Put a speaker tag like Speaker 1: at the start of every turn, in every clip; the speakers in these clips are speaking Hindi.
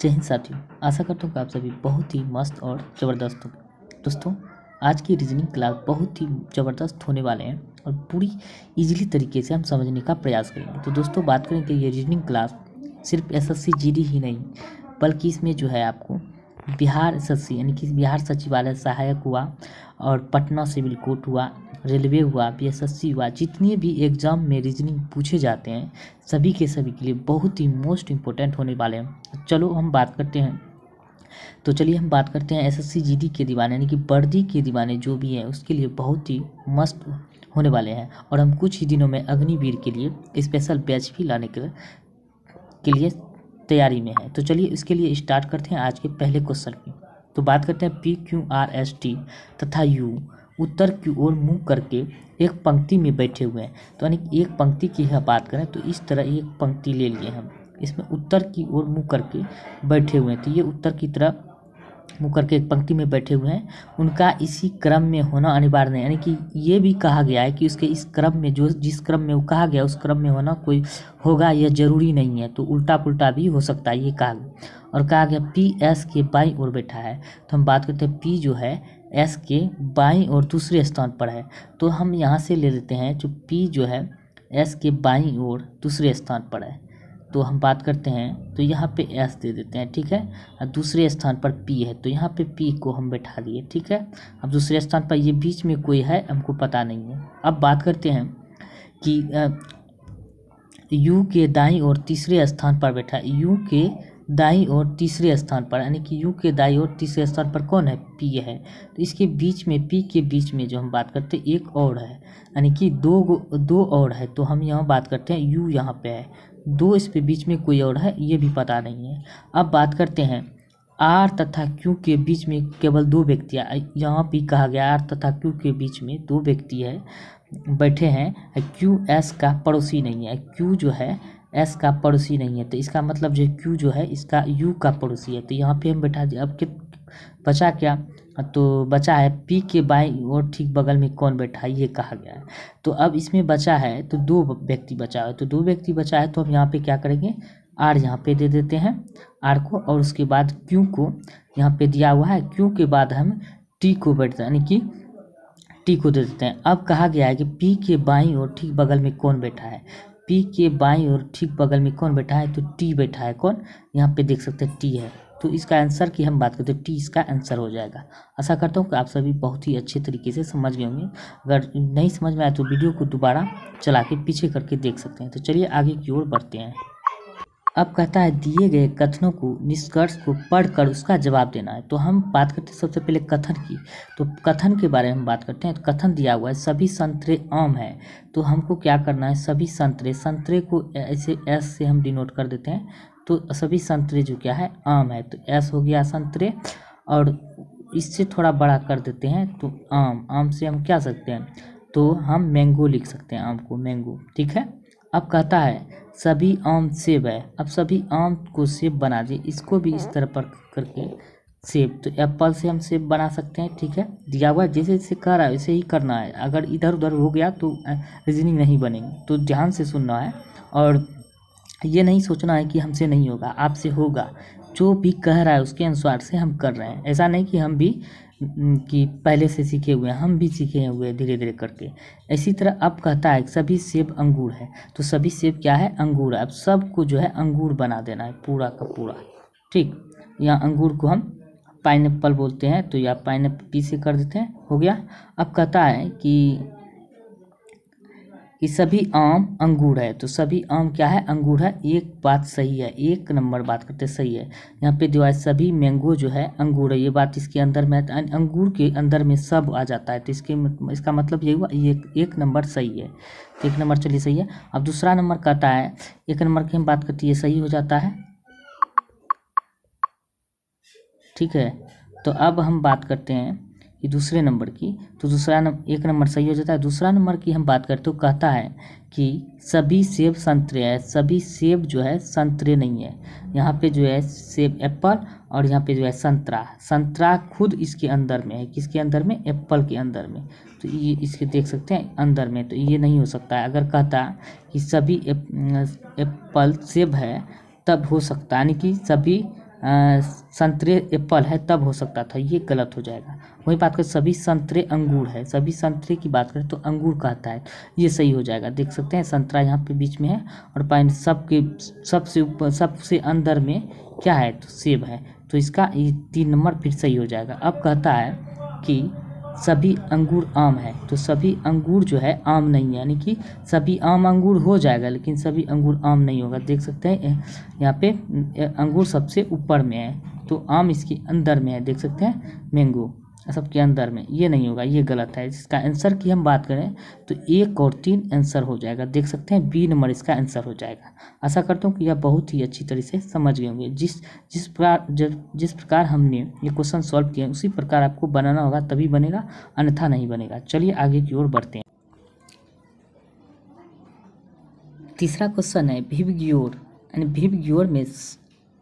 Speaker 1: जय हिंद साथियों, आशा करता हूँ कि आप सभी बहुत ही मस्त और ज़बरदस्त हो। दोस्तों, आज की रीजनिंग क्लास बहुत ही ज़बरदस्त होने वाले हैं और पूरी इजीली तरीके से हम समझने का प्रयास करेंगे। तो दोस्तों, बात करें कि ये रीजनिंग क्लास सिर्फ एसएससी जीडी ही नहीं, बल्कि इसमें जो है आपको बिहार एसएससी यानी कि बिहार सचिवालय सहायक हुआ और पटना सिविल कोर्ट हुआ, रेलवे हुआ, बीएसएससी हुआ, जितने भी एग्ज़ाम में रीजनिंग पूछे जाते हैं सभी के लिए बहुत ही मोस्ट इम्पोर्टेंट होने वाले हैं। चलो हम बात करते हैं। तो चलिए हम बात करते हैं एसएससी जीडी के दीवाने यानी कि वर्दी के दीवाने जो भी हैं उसके लिए बहुत ही मस्त होने वाले हैं। और हम कुछ ही दिनों में अग्निवीर के लिए स्पेशल बैच भी लाने के लिए तैयारी में है। तो चलिए इसके लिए स्टार्ट करते हैं आज के पहले क्वेश्चन की। तो बात करते हैं PQRST तथा U उत्तर की ओर मुंह करके एक पंक्ति में बैठे हुए हैं। तो यानी एक पंक्ति की बात करें तो इस तरह एक पंक्ति ले लिए हम, इसमें उत्तर की ओर मुंह करके बैठे हुए हैं। तो ये उत्तर की तरफ मुँह करके एक पंक्ति में बैठे हुए हैं, उनका इसी क्रम में होना अनिवार्य नहीं, यानी कि ये भी कहा गया है कि उसके इस क्रम में जो जिस क्रम में वो कहा गया उस क्रम में होना कोई होगा यह जरूरी नहीं है। तो उल्टा पुल्टा भी हो सकता है ये कहा गया। और कहा गया P S के बाईं ओर बैठा है। तो हम बात करते हैं P जो है S के बाईं ओर दूसरे स्थान पर है। तो हम यहाँ से ले लेते हैं जो P जो है S के बाईं ओर दूसरे स्थान पर है। तो हम बात करते हैं तो यहाँ पे S दे देते हैं, ठीक है। और दूसरे स्थान पर P है तो यहाँ पे P को हम बैठा दिए, ठीक है। अब दूसरे स्थान पर ये बीच में कोई है हमको पता नहीं है। अब बात करते हैं कि U के दाईं ओर तीसरे स्थान पर बैठा है। U के दाईं ओर तीसरे स्थान पर, यानी कि U के दाईं ओर तीसरे स्थान पर कौन है? P है। तो इसके बीच में P के बीच में जो हम बात करते हैं एक और है, यानी कि दो और है। तो हम यहाँ बात करते हैं U यहाँ पे है, दो इस पे बीच में कोई और है ये भी पता नहीं है। अब बात करते हैं R तथा Q के बीच में केवल दो व्यक्ति, यहाँ भी कहा गया R तथा Q के बीच में दो व्यक्ति है बैठे हैं। Q S का पड़ोसी नहीं है, Q जो है S का पड़ोसी नहीं है। तो इसका मतलब जो Q जो है इसका U का पड़ोसी है। तो यहाँ पे हम बैठा दिए। अब बचा क्या? तो बचा है P के बाईं और ठीक बगल में कौन बैठा है ये कहा गया है। तो अब इसमें बचा है तो दो व्यक्ति बचा है, तो दो व्यक्ति बचा है तो हम यहाँ पे क्या करेंगे R यहाँ पे दे देते हैं R को, और उसके बाद Q को यहाँ पे दिया हुआ है, Q के बाद हम T को बैठते हैं यानी कि T को दे देते हैं। अब कहा गया है कि P के बाईं और ठीक बगल में कौन बैठा है? P के बाईं और ठीक बगल में कौन बैठा है? तो T बैठा है। कौन? यहाँ पे देख सकते हैं T है। तो इसका आंसर की हम बात करते हैं T इसका आंसर हो जाएगा। आशा करता हूँ कि आप सभी बहुत ही अच्छे तरीके से समझ गए होंगे। अगर नहीं समझ में आए तो वीडियो को दोबारा चला के पीछे करके देख सकते हैं। तो चलिए आगे की ओर बढ़ते हैं। अब कहता है दिए गए कथनों को निष्कर्ष को पढ़कर उसका जवाब देना है। तो हम बात करते हैं सबसे पहले कथन की। तो कथन के बारे में हम बात करते हैं। तो कथन दिया हुआ है सभी संतरे आम है। तो हमको क्या करना है? सभी संतरे को ऐसे S से हम डिनोट कर देते हैं। तो सभी संतरे जो क्या है आम है, तो S हो गया संतरे, और इससे थोड़ा बड़ा कर देते हैं तो आम से हम क्या सकते हैं? तो हम मैंगो लिख सकते हैं, आम को मैंगो, ठीक है। अब कहता है सभी आम सेब है। अब सभी आम को सेब बना दिए, इसको भी इस तरह पर करके सेब, तो एप्पल से हम सेब बना सकते हैं, ठीक है। दिया हुआ जैसे जैसे कर रहा है वैसे ही करना है। अगर इधर उधर हो गया तो रीजनिंग नहीं बनेगी। तो ध्यान से सुनना है और ये नहीं सोचना है कि हमसे नहीं होगा, आपसे होगा। जो भी कह रहा है उसके अनुसार से हम कर रहे हैं। ऐसा नहीं कि हम भी कि पहले से सीखे हुए हैं, हम भी सीखे हुए धीरे धीरे करके। इसी तरह अब कहता है सभी सेब अंगूर है। तो सभी सेब क्या है? अंगूर है। अब सबको जो है अंगूर बना देना है पूरा का पूरा, ठीक। यहाँ अंगूर को हम पाइनएप्पल बोलते हैं, तो या पाइनएप्पल पी से कर देते हैं, हो गया। अब कहता है कि सभी आम अंगूर है। तो सभी आम क्या है? अंगूर है। एक बात सही है, एक नंबर बात करते सही है। यहाँ पे जो है सभी मैंगो जो है अंगूर है, ये बात इसके अंदर में अंगूर के अंदर में सब आ जाता है। तो इसका मतलब ये हुआ ये एक नंबर सही है। तो एक नंबर चलिए सही है। अब दूसरा नंबर कहता है, एक नंबर की हम बात करते हैं ये सही हो जाता है, ठीक है। तो अब हम बात करते हैं कि दूसरे नंबर की। तो एक नंबर सही हो जाता है। दूसरा नंबर की हम बात करते तो कहता है कि सभी सेब संतरे है। सभी सेब जो है संतरे नहीं है। यहाँ पे जो है सेब एप्पल, और यहाँ पे जो है संतरा खुद इसके अंदर में है। किसके अंदर में? एप्पल के अंदर में। तो ये इसके देख सकते हैं अंदर में, तो ये नहीं हो सकता है। अगर कहता कि सभी एप्पल सेब है तब हो सकता है, यानी कि सभी संतरे एप्पल है तब हो सकता था, ये गलत हो जाएगा। वही बात करें सभी संतरे अंगूर है, सभी संतरे की बात करें तो अंगूर कहता है, ये सही हो जाएगा। देख सकते हैं संतरा यहाँ पे बीच में है और पाइन सबके सबसे ऊपर सबसे अंदर में क्या है तो सेब है, तो इसका ये 3 नंबर फिर सही हो जाएगा। अब कहता है कि सभी अंगूर आम है, तो सभी अंगूर जो है आम नहीं है, यानी कि सभी आम अंगूर हो जाएगा लेकिन सभी अंगूर आम नहीं होगा। देख सकते हैं यहाँ पे अंगूर सबसे ऊपर में है तो आम इसके अंदर में है, देख सकते हैं मैंगो सबके अंदर में, ये नहीं होगा, ये गलत है। इसका आंसर की हम बात करें तो 1 और 3 आंसर हो जाएगा। देख सकते हैं बी नंबर इसका आंसर हो जाएगा। आशा करता हूँ कि यह बहुत ही अच्छी तरह से समझ गए होंगे। जिस प्रकार हमने ये क्वेश्चन सॉल्व किया उसी प्रकार आपको बनाना होगा, तभी बनेगा, अन्यथा नहीं बनेगा। चलिए आगे की ओर बढ़ते हैं। तीसरा क्वेश्चन है भिवग्योर, यानी भिवग्योर में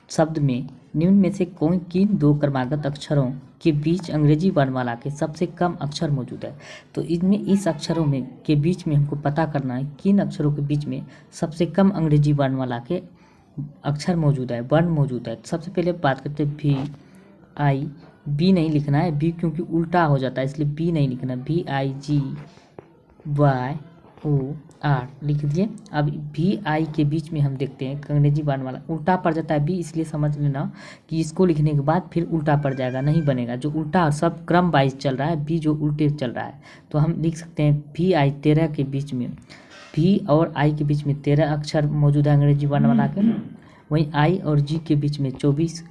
Speaker 1: शब्द में निम्न में से कौन किन 2 क्रमागत अक्षरों के बीच अंग्रेजी वर्णमाला के सबसे कम अक्षर मौजूद है। तो इनमें इस अक्षरों में के बीच में हमको पता करना है किन अक्षरों के बीच में सबसे कम अंग्रेजी वर्णमाला के अक्षर मौजूद है, वर्ण मौजूद है। सबसे पहले बात करते हैं VI, बी नहीं लिखना है, बी क्योंकि उल्टा हो जाता है इसलिए बी नहीं लिखना, VIGYOR लिख दिए। अब VI के बीच में हम देखते हैं अंग्रेजी वर्णमाला उल्टा पड़ जाता है बी, इसलिए समझ लेना कि इसको लिखने के बाद फिर उल्टा पड़ जाएगा, नहीं बनेगा। जो उल्टा सब क्रम वाइज चल रहा है, बी जो उल्टे चल रहा है, तो हम लिख सकते हैं VI 13 के बीच में, V और I के बीच में 13 अक्षर मौजूद है अंग्रेजी वर्णमाला के। वहीं I और G के बीच में 24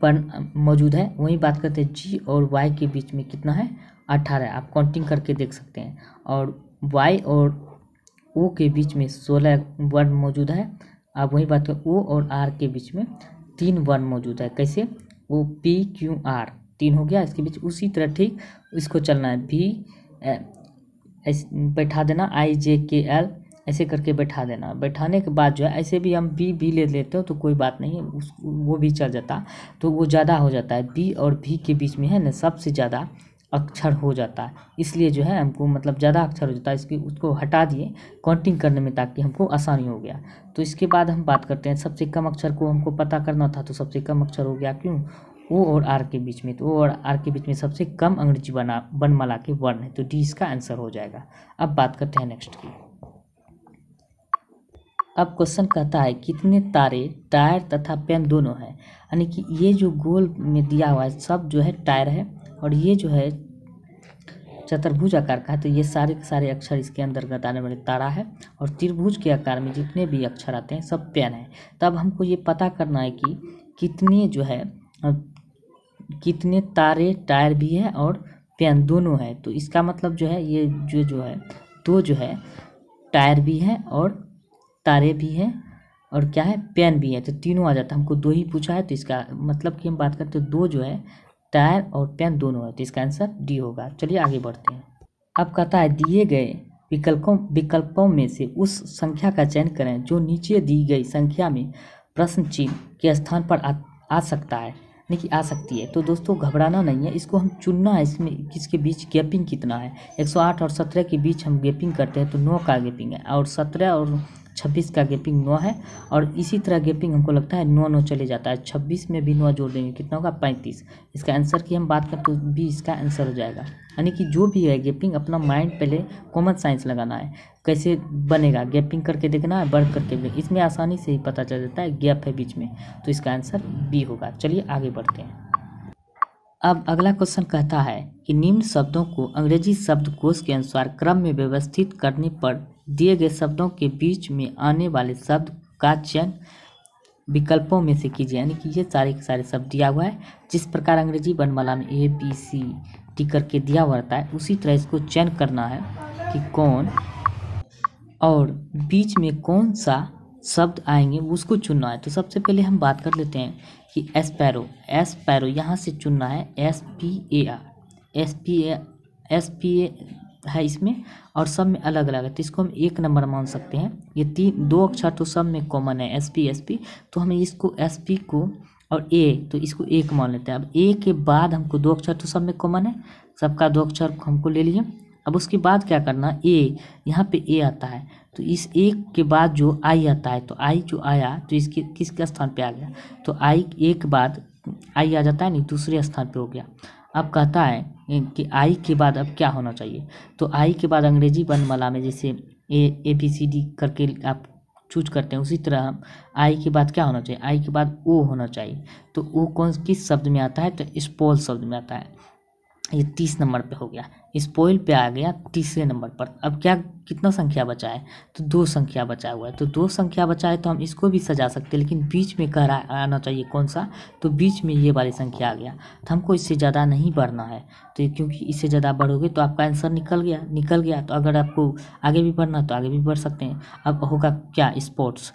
Speaker 1: वर्ण मौजूद है। वहीं बात करते हैं G और Y के बीच में कितना है 18, आप काउंटिंग करके देख सकते हैं। और Y और O के बीच में 16 वर्ण मौजूद है। अब वही बात करें O और R के बीच में 3 वर्ण मौजूद है। कैसे OPQR 3 हो गया इसके बीच। उसी तरह ठीक इसको चलना है, बैठा देना IJKL ऐसे करके बैठा देना। बैठाने के बाद जो है ऐसे भी हम B ले लेते हो तो कोई बात नहीं है, वो भी चल जाता, तो वो ज़्यादा हो जाता है। B और V के बीच में है ना सबसे ज़्यादा अक्षर हो जाता है, इसलिए जो है हमको मतलब ज़्यादा अक्षर हो जाता है, इसकी उसको हटा दिए काउंटिंग करने में ताकि हमको आसानी हो गया। तो इसके बाद हम बात करते हैं सबसे कम अक्षर को हमको पता करना था, तो सबसे कम अक्षर हो गया क्यों O और R के बीच में, तो O और R के बीच में सबसे कम अंग्रेजी वर्णमाला के वर्ण है, तो D इसका आंसर हो जाएगा। अब बात करते हैं नेक्स्ट की। अब क्वेश्चन कहता है कितने तारे टायर तथा पेन दोनों है, यानी कि ये जो गोल में दिया हुआ है सब जो है टायर है और ये जो है चतुर्भुज आकार का है, तो ये सारे के सारे अक्षर इसके अंतर्गत आने वाले तारा है। और त्रिभुज के आकार में जितने भी अक्षर आते हैं सब पेन है। तब हमको ये पता करना है कि कितने जो है कितने तारे टायर भी है और पेन दोनों है। तो इसका मतलब जो है ये जो है 2 जो है टायर भी है और तारे भी हैं और क्या है पेन भी है, तो तीनों आ जाता है। हमको 2 ही पूछा है तो इसका मतलब कि हम बात करते हैं 2 जो है टायर और पेन दोनों है, तो इसका आंसर डी होगा। चलिए आगे बढ़ते हैं। अब कहता है दिए गए विकल्पों में से उस संख्या का चयन करें जो नीचे दी गई संख्या में प्रश्न चिन्ह के स्थान पर आ सकता है, नहीं कि आ सकती है। तो दोस्तों घबराना नहीं है, इसको हम चुनना है, इसमें किसके बीच गैपिंग कितना है। 108 और 17 के बीच हम गैपिंग करते हैं तो 9 का गैपिंग है, और 17 और 26 का गैपिंग 9 है, और इसी तरह गैपिंग हमको लगता है 9 चले जाता है। 26 में भी 9 जोड़ देंगे कितना होगा 35। इसका आंसर की हम बात करें तो बी इसका आंसर हो जाएगा। यानी कि जो भी है गैपिंग अपना माइंड पहले कॉमन साइंस लगाना है, कैसे बनेगा गैपिंग करके देखना है, बढ़ करके देखना, इसमें आसानी से ही पता चल जाता है गैप है बीच में, तो इसका आंसर बी होगा। चलिए आगे बढ़ते हैं। अब अगला क्वेश्चन कहता है कि निम्न शब्दों को अंग्रेजी शब्दकोश के अनुसार क्रम में व्यवस्थित करने पर दिए गए शब्दों के बीच में आने वाले शब्द का चयन विकल्पों में से कीजिए। यानी कि ये सारे के सारे शब्द दिया हुआ है, जिस प्रकार अंग्रेजी वर्णमाला में ABCD करके दिया हुआ रहता है उसी तरह इसको चयन करना है कि कौन और बीच में कौन सा शब्द आएंगे उसको चुनना है। तो सबसे पहले हम बात कर लेते हैं कि एस्पैरो यहाँ से चुनना है, SPA है इसमें, और सब में अलग अलग है, तो इसको हम 1 नंबर मान सकते हैं। ये 2 अक्षर तो सब में कॉमन है SP, तो हम इसको SP को और A तो इसको 1 मान लेते हैं। अब A के बाद हमको 2 अक्षर तो सब में कॉमन है, सबका 2 अक्षर हमको ले लिए। अब उसके बाद क्या करना, A यहाँ पे A आता है तो इस एक के बाद जो आई आता है, तो आई जो आया तो इसके किसके स्थान पे आ गया, तो आई एक बाद आई आ जाता है, नहीं दूसरे स्थान पे हो गया। अब कहता है कि आई के बाद अब क्या होना चाहिए, तो आई के बाद अंग्रेजी वर्णमाला में जैसे ABCD करके आप चूज करते हैं, उसी तरह हम आई के बाद क्या होना चाहिए, आई के बाद ओ होना चाहिए। तो ओ किस शब्द में आता है, तो स्पॉल शब्द में आता है। ये 30 नंबर पे हो गया, स्पॉइल पे आ गया तीसरे नंबर पर। अब क्या कितना संख्या बचा है, तो 2 संख्या बचा हुआ है, तो 2 संख्या बचा है तो हम इसको भी सजा सकते हैं, लेकिन बीच में कह रहा आना चाहिए कौन सा, तो बीच में ये वाली संख्या आ गया। तो हमको इससे ज़्यादा नहीं बढ़ना है, तो क्योंकि इससे ज़्यादा बढ़ोगे तो आपका आंसर निकल गया। तो अगर आपको आगे भी बढ़ना तो आगे भी बढ़ सकते हैं। अब होगा क्या, स्पोर्ट्स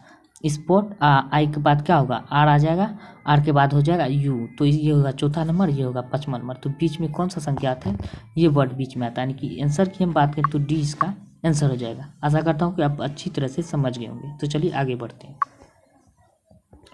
Speaker 1: आई के बाद क्या होगा, आर आ जाएगा, आर के बाद हो जाएगा यू, तो ये होगा चौथा नंबर, ये होगा 5वां नंबर। तो बीच में कौन सा संख्या आता है, ये वर्ड बीच में आता है, यानी कि आंसर की हम बात करें तो डी इसका आंसर हो जाएगा। आशा करता हूँ कि आप अच्छी तरह से समझ गए होंगे। तो चलिए आगे बढ़ते हैं।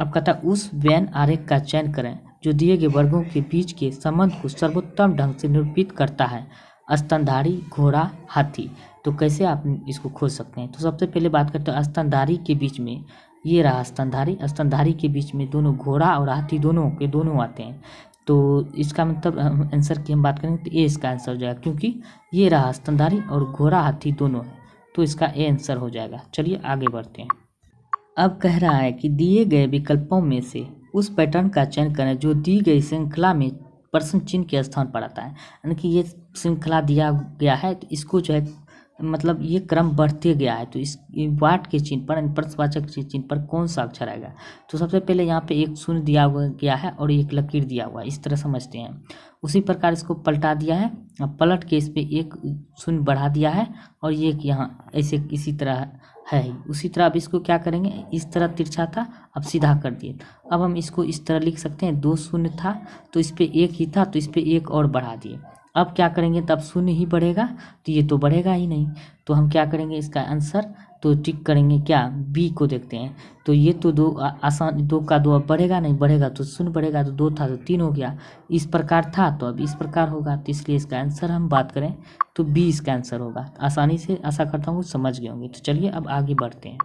Speaker 1: अब कहता है उस वेन आरेख का चयन करें जो दिए गए वर्गों के बीच के संबंध को सर्वोत्तम ढंग से निरूपित करता है। स्तनधारी, घोड़ा, हाथी। तो कैसे आप इसको खोज सकते हैं, तो सबसे पहले बात करते हैं स्तनधारी के बीच में, ये रहा स्तनधारी के बीच में दोनों घोड़ा और हाथी दोनों के दोनों आते हैं। तो इसका मतलब आंसर की हम बात करेंगे तो ए इसका आंसर हो जाएगा, क्योंकि ये रहा स्तनधारी और घोड़ा हाथी दोनों है, तो इसका ए आंसर हो जाएगा। चलिए आगे बढ़ते हैं। अब कह रहा है कि दिए गए विकल्पों में से उस पैटर्न का चयन करें जो दी गई श्रृंखला में प्रश्न चिन्ह के स्थान पर आता है। यानी कि ये श्रृंखला दिया गया है, तो इसको जो है मतलब ये क्रम बढ़ते गया है, तो इस वाट के चिन्ह पर, प्रश्नवाचक के चिन्ह पर कौन सा अक्षर आएगा। तो सबसे पहले यहाँ पे एक शून्य दिया गया है और एक लकीर दिया हुआ है, इस तरह समझते हैं। उसी प्रकार इसको पलटा दिया है, पलट के इस पे एक शून्य बढ़ा दिया है और ये यहाँ ऐसे इसी तरह है ही। उसी तरह अब इसको क्या करेंगे, इस तरह तिरछा था, अब सीधा कर दिए। अब हम इसको इस तरह लिख सकते हैं, 2 शून्य था तो इस पे एक ही था, तो इस पे एक और बढ़ा दिए। अब क्या करेंगे, तब शून्य ही बढ़ेगा, तो ये तो बढ़ेगा ही नहीं। तो हम क्या करेंगे, इसका आंसर तो टिक करेंगे क्या, बी को देखते हैं। तो ये तो 2 आसान, 2 का 2 अब बढ़ेगा नहीं, बढ़ेगा तो शून्य बढ़ेगा, तो 2 था तो 3 हो गया। इस प्रकार था तो अब इस प्रकार होगा, तो इसलिए इसका आंसर हम बात करें तो बी इसका आंसर होगा। आसानी से आशा करता हूँ समझ गए होंगे। तो चलिए अब आगे बढ़ते हैं।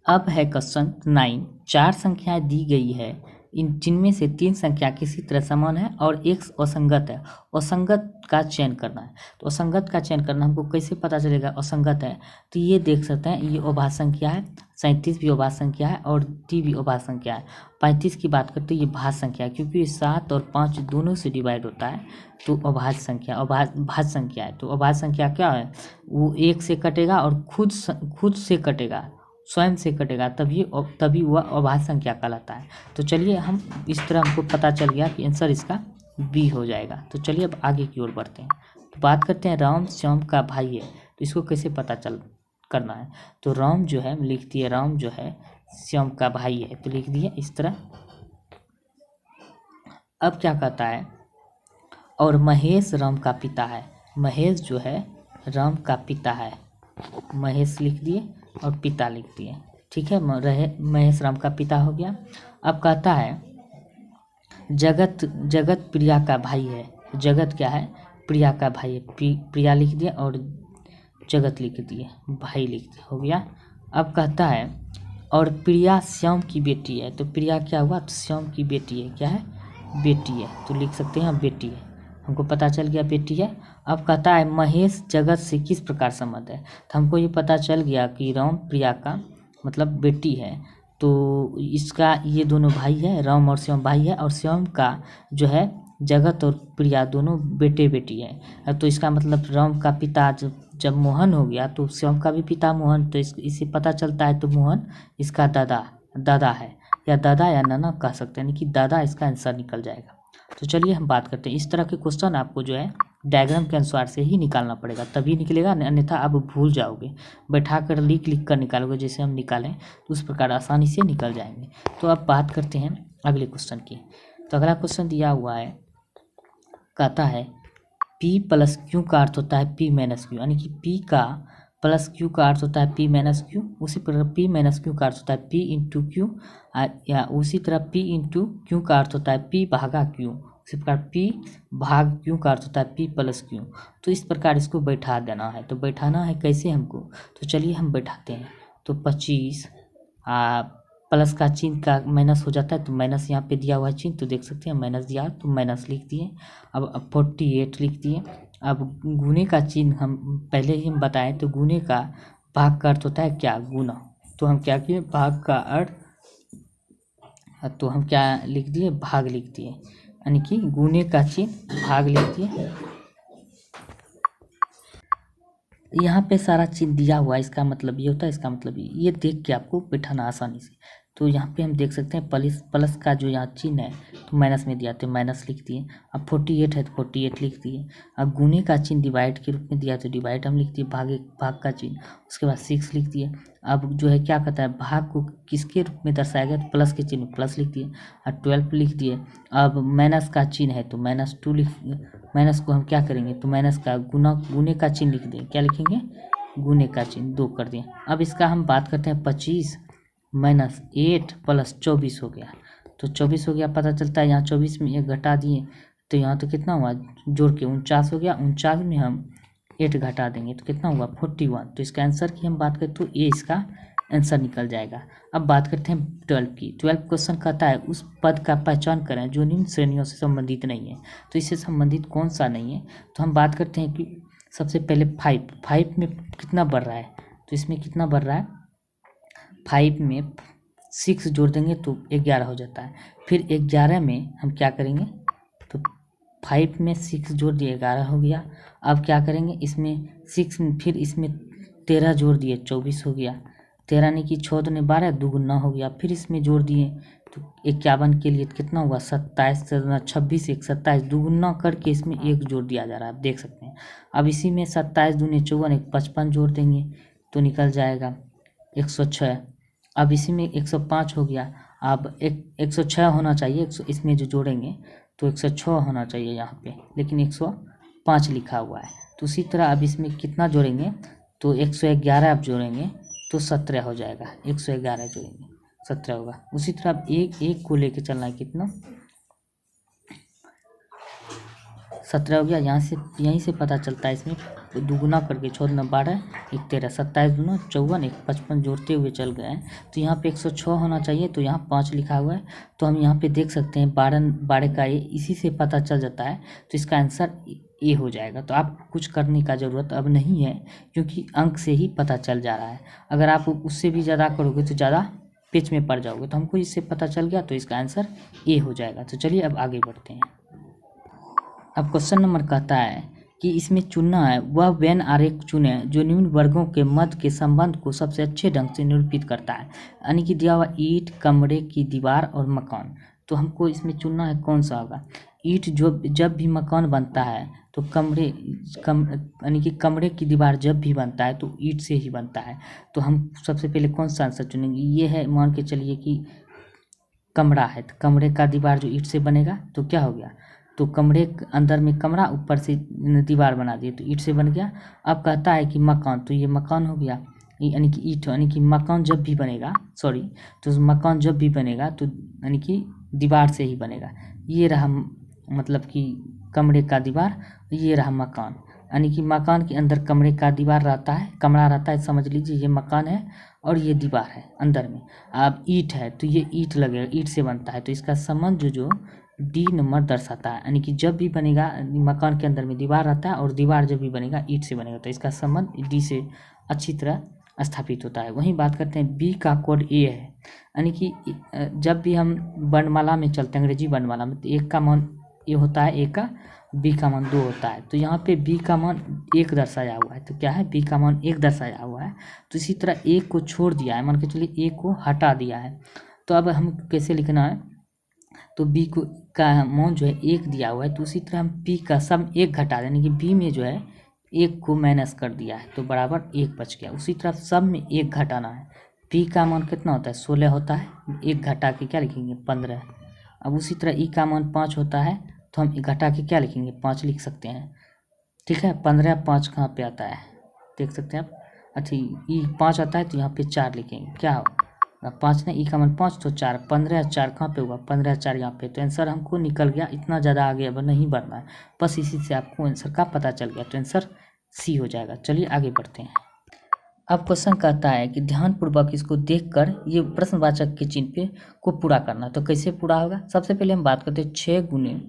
Speaker 1: अब है क्वेश्चन 9। 4 संख्याएं दी गई है, जिनमें से 3 संख्या किसी तरह समान है और एक असंगत है। असंगत का चयन करना है। तो असंगत का चयन करना हमको कैसे पता चलेगा असंगत है, तो ये देख सकते हैं, ये अभाज्य संख्या है, 37 भी अभाज्य संख्या है और 3 भी अभाज्य संख्या है। 35 की बात करते हैं, ये भाज्य संख्या है, क्योंकि ये 7 और 5 दोनों से डिवाइड होता है, तो अभाज्य संख्या भाज्य संख्या है। तो अभाज्य संख्या क्या है, वो 1 से कटेगा और खुद से कटेगा, स्वयं से कटेगा, तभी वह अभाज्य संख्या कहलाता है। तो चलिए हम इस तरह हमको पता चल गया कि आंसर इसका बी हो जाएगा। तो चलिए अब आगे की ओर बढ़ते हैं। तो बात करते हैं राम श्याम का भाई है, तो इसको कैसे पता करना है। तो राम जो है लिख दिए, राम जो है श्याम का भाई है, तो लिख दिए इस तरह। अब क्या कहता है, और महेश राम का पिता है। महेश जो है राम का पिता है, महेश लिख दिए और पिता लिख दिए, ठीक है, महेश राम का पिता हो गया। अब कहता है जगत प्रिया का भाई है। जगत क्या है, प्रिया का भाई है, प्रिया लिख दिए और जगत लिख दिए, भाई लिख दिए, हो गया। अब कहता है और प्रिया श्याम की बेटी है। तो प्रिया क्या हुआ, तो श्याम की बेटी है, क्या है, बेटी है, तो लिख सकते हैं बेटी है, हमको पता चल गया बेटी है। अब कहता है महेश जगत से किस प्रकार संबंध है। तो हमको ये पता चल गया कि राम प्रिया का मतलब बेटी है, तो इसका ये दोनों भाई है, राम और श्याम भाई है, और श्याम का जो है जगत और प्रिया दोनों बेटे बेटी है। तो इसका मतलब राम का पिता जब मोहन हो गया तो श्याम का भी पिता मोहन, तो इससे पता चलता है तो मोहन इसका दादा है, या दादा या नाना कह सकते हैं, यानी कि दादा इसका आंसर निकल जाएगा। तो चलिए हम बात करते हैं, इस तरह के क्वेश्चन आपको जो है डायग्राम के अनुसार से ही निकालना पड़ेगा, तभी निकलेगा, अन्यथा आप भूल जाओगे। बैठा कर लिख कर निकालोगे, जैसे हम निकालें तो उस प्रकार आसानी से निकल जाएंगे। तो अब बात करते हैं अगले क्वेश्चन की। तो अगला क्वेश्चन दिया हुआ है, कहता है P प्लस क्यू का अर्थ होता है P माइनस क्यू, यानी कि P का प्लस क्यू का अर्थ होता है P माइनस क्यू। उसी प्रकार P माइनस क्यू का अर्थ होता है P इंटू क्यू, या उसी तरह P इंटू क्यू का अर्थ होता है P भागा क्यू। उसी प्रकार पी भाग क्यू का अर्थ होता है पी प्लस क्यू। तो इस प्रकार इसको बैठा देना है। तो बैठाना है कैसे हमको, तो चलिए हम बैठाते हैं। तो 25 प्लस का चिन्ह का माइनस हो जाता है, तो माइनस यहाँ पे दिया हुआ है चिन्ह, तो देख सकते हैं माइनस दिया तो माइनस लिख दिए। अब 48 लिख दिए। अब गुने का चिन्ह हम पहले ही हम बताएं, तो गुने का भाग का अर्थ होता है क्या, गुना। तो हम क्या किए, भाग का अर्थ, तो हम क्या लिख दिए, भाग लिख दिए, यानी कि गुने का चिन्ह भाग लिख दिए। यहाँ पे सारा चिन्ह दिया हुआ है, इसका मतलब ये होता है, इसका मतलब ये देख के आपको बैठाना आसानी से। तो यहाँ पे हम देख सकते हैं प्लस का जो यहाँ चिन्ह है तो माइनस में दिया तो माइनस लिख दिए। अब 48 है तो 48 लिख दिए। अब गुने का चिन्ह डिवाइड के रूप में दिया तो डिवाइड हम लिख दिए, भाग का चिन्ह, उसके बाद 6 लिख दिए। अब जो है क्या कहता है, भाग को किसके रूप में दर्शाया गया, तो प्लस के चिन्ह प्लस लिख दिए और 12 लिख दिए। अब माइनस का चिन्ह है तो -2 लिख, माइनस को हम क्या करेंगे, तो माइनस का गुने का चिन्ह लिख दें, क्या लिखेंगे, गुने का चिन्ह 2 कर दिए। अब इसका हम बात करते हैं 25 -8 + 24 हो गया। तो 24 हो गया, पता चलता है यहाँ 24 में 1 घटा दिए तो यहाँ तो कितना हुआ, जोड़ के 49 हो गया। 49 में हम 8 घटा देंगे तो कितना हुआ 41। तो इसका आंसर की हम बात करें तो ये इसका आंसर निकल जाएगा। अब बात करते हैं 12 की। 12 क्वेश्चन कहता है उस पद का पहचान करें जो निम्न श्रेणियों से संबंधित नहीं है। तो इससे संबंधित कौन सा नहीं है, तो हम बात करते हैं कि सबसे पहले 5 में कितना बढ़ रहा है, तो इसमें कितना बढ़ रहा है, 5 में 6 जोड़ देंगे तो 11 हो जाता है। फिर 11 में हम क्या करेंगे, तो 5 में 6 जोड़ दिए 11 हो गया। अब क्या करेंगे, इसमें 6 फिर इसमें 13 जोड़ दिए 24 हो गया। 13 ने की 6 दूने 12 2 हो गया। फिर इसमें जोड़ दिए तो 51 के लिए कितना हुआ 27 26 1 27 2 करके इसमें 1 जोड़ दिया जा रहा है, आप देख सकते हैं। अब इसी में 27 दूने 54 1 55 जोड़ देंगे तो निकल जाएगा 106। अब इसी में 105 हो गया। अब 106 होना चाहिए, इसमें जो जोड़ेंगे तो 106 होना चाहिए यहाँ पे, लेकिन 105 लिखा हुआ है। तो उसी तरह अब इसमें कितना जोड़ेंगे, तो 111 अब जोड़ेंगे तो 17 हो जाएगा। 111 जोड़ेंगे 17 होगा। उसी तरह अब एक को लेके चलना है, कितना 17 हो गया। यहीं से पता चलता है, इसमें 2 गुना करके 6 दूना 12 1 13 27 दूना 54 1 55 जोड़ते हुए चल गए हैं। तो यहाँ पे 106 होना चाहिए, तो यहाँ 5 लिखा हुआ है। तो हम यहाँ पे देख सकते हैं 12 का ये इसी से पता चल जाता है, तो इसका आंसर ए हो जाएगा। तो आप कुछ करने का ज़रूरत अब नहीं है, क्योंकि अंक से ही पता चल जा रहा है। अगर आप उससे भी ज़्यादा करोगे तो ज़्यादा पेच में पड़ जाओगे। तो हमको इससे पता चल गया, तो इसका आंसर ए हो जाएगा। तो चलिए अब आगे बढ़ते हैं। अब क्वेश्चन नंबर कहता है कि इसमें चुनना है वह वेन आरेख चुने जो निम्न वर्गों के मध्य के संबंध को सबसे अच्छे ढंग से निरूपित करता है, यानी कि दिया हुआ ईंट, कमरे की दीवार और मकान। तो हमको इसमें चुनना है कौन सा होगा। ईंट जब भी मकान बनता है तो यानी कि कमरे की दीवार जब भी बनता है तो ईंट से ही बनता है। तो हम सबसे पहले कौन सा आंसर चुनेंगे, ये है, मान के चलिए कि कमरा है, तो कमरे का दीवार जो ईंट से बनेगा तो क्या हो गया, तो कमरे के अंदर में कमरा, ऊपर से दीवार बना दिए तो ईंट से बन गया। अब कहता है कि मकान, तो ये मकान हो गया, यानी कि ईंट, यानी कि मकान जब भी बनेगा, तो मकान जब भी बनेगा तो यानी कि दीवार से ही बनेगा। ये रहा मतलब कि कमरे का दीवार, ये रहा मकान, यानी कि मकान के अंदर कमरे का दीवार रहता है, कमरा रहता है, समझ लीजिए ये मकान है और ये दीवार है अंदर में। अब ईंट है तो ये ईंट लगेगा, ईंट से बनता है, तो इसका संबंध जो डी नंबर दर्शाता है, यानी कि जब भी बनेगा मकान के अंदर में दीवार रहता है और दीवार जब भी बनेगा ईंट से बनेगा, तो इसका संबंध डी से अच्छी तरह स्थापित होता है। वहीं बात करते हैं बी का कोड ए है, यानी कि जब भी हम वर्णमाला में चलते हैं, अंग्रेजी वर्णमाला में, तो 1 का मान ए होता है, ए का, बी का मान 2 होता है। तो यहाँ पे बी का मान 1 दर्शाया हुआ है, तो क्या है, बी का मान 1 दर्शाया हुआ है। तो इसी तरह ए को छोड़ दिया है, मान के चलिए ए को हटा दिया है। तो अब हम कैसे लिखना है, तो बी को का मान जो है 1 दिया हुआ है, तो उसी तरह हम पी का सम 1 घटा दें, यानी कि बी में जो है 1 को माइनस कर दिया है तो बराबर 1 बच गया। उसी तरह सब में 1 घटाना है, पी का मान कितना होता है 16 होता है, 1 घटा के क्या लिखेंगे 15। अब उसी तरह ई का मान 5 होता है, तो हम घटा के क्या लिखेंगे 5 लिख सकते हैं, ठीक है। 15 5 कहाँ पे आता है, देख सकते हैं आप, अच्छा ई 5 आता है तो यहाँ पे 4 लिखेंगे, क्या हो 5 नहीं, ई का मान 5 तो 4, 15 4 कहाँ पे हुआ, 15 4 यहाँ पे। तो आंसर हमको निकल गया, इतना ज़्यादा आगे अब नहीं बढ़ना है, बस इसी से आपको आंसर का पता चल गया। तो आंसर सी हो जाएगा। चलिए आगे बढ़ते हैं। अब क्वेश्चन कहता है कि ध्यानपूर्वक इसको देखकर ये प्रश्नवाचक के चिन्ह पे को पूरा करना। तो कैसे पूरा होगा, सबसे पहले हम बात करते हैं 6 गुने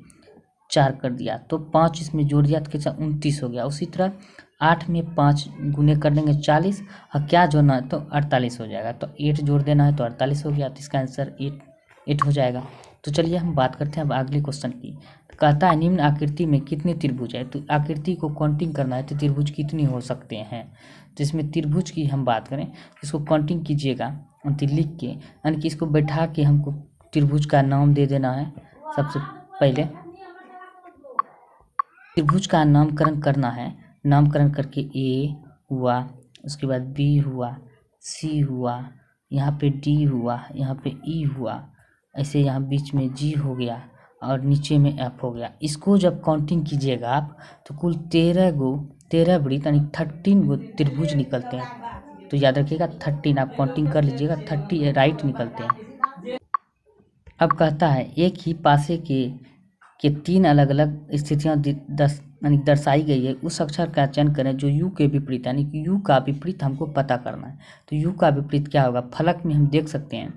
Speaker 1: 4 कर दिया तो 5 इसमें जोड़ दिया तो कितना 29 हो गया। उसी तरह 8 में 5 गुने कर देंगे 40 और क्या जोड़ना है तो 48 हो जाएगा। तो 8 जोड़ देना है तो 48 हो गया। तो इसका आंसर 8 हो जाएगा। तो चलिए हम बात करते हैं अब अगले क्वेश्चन की। तो कहता है निम्न आकृति में कितने त्रिभुज है। तो आकृति को काउंटिंग करना है तो त्रिभुज कितने हो सकते हैं। तो इसमें त्रिभुज की हम बात करें, इसको काउंटिंग कीजिएगा लिख के, यानी कि इसको बैठा के हमको त्रिभुज का नाम दे देना है। सबसे पहले त्रिभुज का नामकरण करना है। नामकरण करके ए हुआ, उसके बाद बी हुआ, सी हुआ, यहाँ पे डी हुआ, यहाँ पे ई हुआ, ऐसे यहाँ बीच में जी हो गया और नीचे में एफ हो गया। इसको जब काउंटिंग कीजिएगा आप तो कुल 13 वृत्त यानी 13 गो त्रिभुज निकलते हैं। तो याद रखिएगा 13 आप काउंटिंग कर लीजिएगा, 30 राइट निकलते हैं। अब कहता है एक ही पासे के 3 अलग अलग स्थितियाँ यानी दर्शाई गई है, उस अक्षर का चयन करें जो यू के विपरीत, यानी कि यू का विपरीत हमको पता करना है। तो यू का विपरीत क्या होगा, फलक में हम देख सकते हैं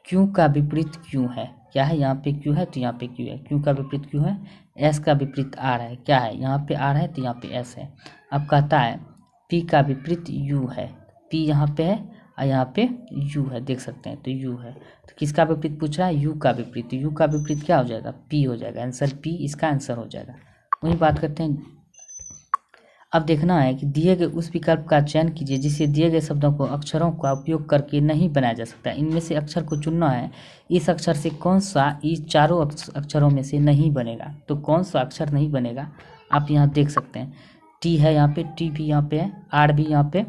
Speaker 1: क्यू का विपरीत क्यू है, क्या है यहाँ पे क्यू है तो यहाँ पे क्यू है, क्यू का विपरीत क्यू है। एस का विपरीत आर है, क्या है यहाँ पे आर है तो यहाँ पे एस है। अब कहता है पी का विपरीत यू है, पी यहाँ पे है और यहाँ पे यू है, देख सकते हैं तो यू है। तो किसका विपरीत पूछ रहा है, यू का विपरीत। यू का विपरीत क्या हो जाएगा, पी हो जाएगा। आंसर पी इसका आंसर हो जाएगा। वही बात करते हैं। अब देखना है कि दिए गए उस विकल्प का चयन कीजिए जिसे दिए गए शब्दों को अक्षरों का उपयोग करके नहीं बनाया जा सकता। इनमें से अक्षर को चुनना है, इस अक्षर से कौन सा इस चारों अक्षरों में से नहीं बनेगा। तो कौन सा अक्षर नहीं बनेगा आप यहाँ देख सकते हैं। टी है यहाँ पे, टी भी यहाँ पे है, आर भी यहाँ पे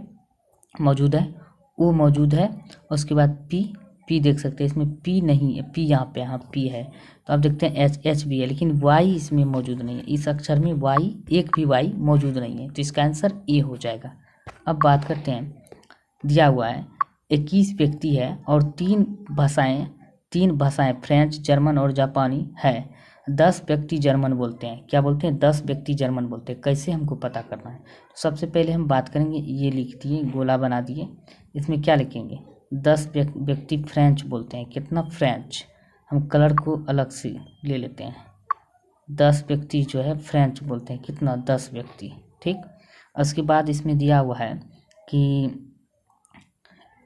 Speaker 1: मौजूद है, ओ मौजूद है, उसके बाद पी देख सकते हैं, इसमें पी नहीं है, पी यहाँ पे, हाँ पी है। तो आप देखते हैं एच भी है, लेकिन वाई इसमें मौजूद नहीं है, इस अक्षर में वाई एक भी वाई मौजूद नहीं है। तो इसका आंसर ए हो जाएगा। अब बात करते हैं, दिया हुआ है 21 व्यक्ति है और 3 भाषाएं फ्रेंच, जर्मन और जापानी है। 10 व्यक्ति जर्मन बोलते हैं, क्या बोलते हैं 10 व्यक्ति जर्मन बोलते हैं। कैसे हमको पता करना है, तो सबसे पहले हम बात करेंगे, ये लिख दिए, गोला बना दिए, इसमें क्या लिखेंगे 10 व्यक्ति फ्रेंच बोलते हैं। कितना फ्रेंच, हम कलर को अलग से ले लेते हैं। 10 व्यक्ति जो है फ्रेंच बोलते हैं, कितना 10 व्यक्ति, ठीक। उसके बाद इसमें दिया हुआ है कि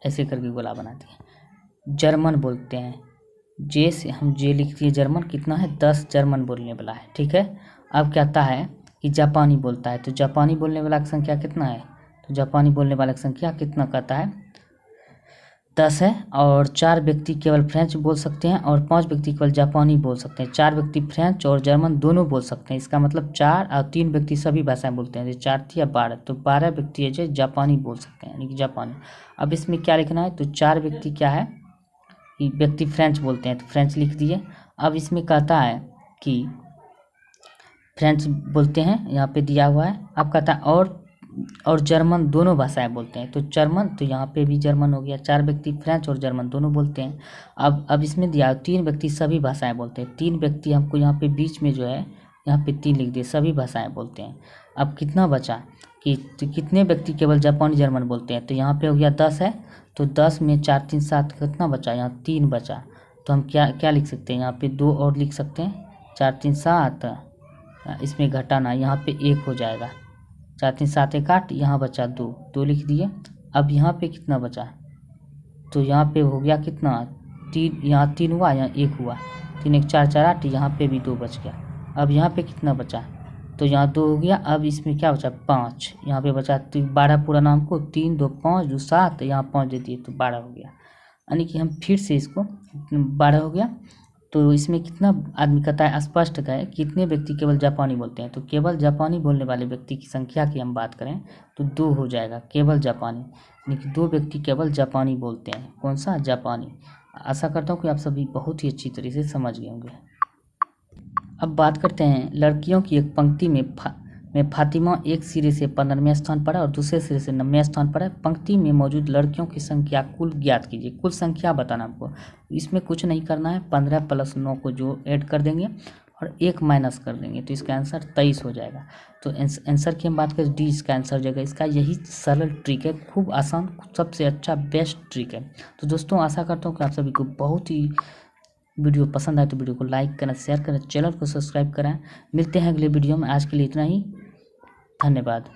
Speaker 1: ऐसे करके गोला बना दिए, जर्मन बोलते हैं, जे से हम जे लिख दिए, जर्मन कितना है 10 जर्मन बोलने वाला है, ठीक है। अब कहता है कि जापानी बोलता है, तो जापानी बोलने वाला की संख्या कितना है, तो जापानी बोलने वाला की संख्या कितना कहता है 10 है। और 4 व्यक्ति केवल फ्रेंच बोल सकते हैं और 5 व्यक्ति केवल जापानी बोल सकते हैं। 4 व्यक्ति फ्रेंच और जर्मन दोनों बोल सकते हैं, इसका मतलब 4 और 3 व्यक्ति सभी भाषाएं बोलते हैं। 4 थी या 12, तो 12 व्यक्ति है जो जापानी बोल सकते हैं, यानी कि जापानी। अब इसमें क्या लिखना है, तो 4 व्यक्ति क्या है, व्यक्ति फ्रेंच बोलते हैं, तो फ्रेंच लिख दिए। अब इसमें कहता है कि फ्रेंच बोलते हैं, यहाँ पे दिया हुआ है। अब कहता है और जर्मन दोनों भाषाएं बोलते हैं, तो जर्मन, तो यहाँ पे भी जर्मन हो गया। 4 व्यक्ति फ्रेंच और जर्मन दोनों बोलते हैं। अब इसमें दिया 3 व्यक्ति सभी भाषाएं बोलते हैं। 3 व्यक्ति हमको यहाँ पे बीच में जो है यहाँ पे 3 लिख दिए, सभी भाषाएं बोलते हैं। अब कितना बचा कि तो कितने व्यक्ति केवल जापानी जर्मन बोलते हैं, तो यहाँ पे हो गया 10 है, तो 10 में 4 3 7 कितना बचा, यहाँ 3 बचा। तो हम क्या लिख सकते हैं, यहाँ पे 2 और लिख सकते हैं, 4 3 7, इसमें घटाना, यहाँ पे 1 हो जाएगा, 4 3 7 1 8, यहाँ बचा 2 लिख दिए। अब यहाँ पे कितना बचा, तो यहाँ पे हो गया कितना 3, यहाँ 3 हुआ, यहाँ 1 हुआ, 3 1 4 4 8, यहाँ पे भी 2 बच गया। अब यहाँ पे कितना बचा, तो यहाँ 2 हो गया। अब इसमें क्या बचा 5, यहाँ पे बचा 12 पूरा नाम को, 3 2 5 2 7, यहाँ 5 दे दिए तो 12 हो गया। यानी कि हम फिर से इसको 12 हो गया। तो इसमें कितना आदमी कहता है स्पष्ट का है, कितने व्यक्ति केवल जापानी बोलते हैं, तो केवल जापानी बोलने वाले व्यक्ति की संख्या की हम बात करें तो 2 हो जाएगा, केवल जापानी, यानी कि 2 व्यक्ति केवल जापानी बोलते हैं। कौन सा, जापानी। आशा करता हूँ कि आप सभी बहुत ही अच्छी तरह से समझ गए होंगे। अब बात करते हैं, लड़कियों की एक पंक्ति में में फातिमा एक सिरे से 15वें स्थान पर है और दूसरे सिरे से 9वें स्थान पर है। पंक्ति में मौजूद लड़कियों की संख्या कुल ज्ञात कीजिए। कुल संख्या बताना आपको, इसमें कुछ नहीं करना है, 15 + 9 को जो ऐड कर देंगे और 1 माइनस कर देंगे तो इसका आंसर 23 हो जाएगा। तो आंसर की हम बात करें, डी इसका आंसर हो जाएगा। इसका यही सरल ट्रिक है, खूब आसान, सबसे अच्छा बेस्ट ट्रिक है। तो दोस्तों आशा करता हूँ कि आप सभी को बहुत ही वीडियो पसंद आए तो वीडियो को लाइक करें, शेयर करें, चैनल को सब्सक्राइब करें। मिलते हैं अगले वीडियो में, आज के लिए इतना ही, धन्यवाद।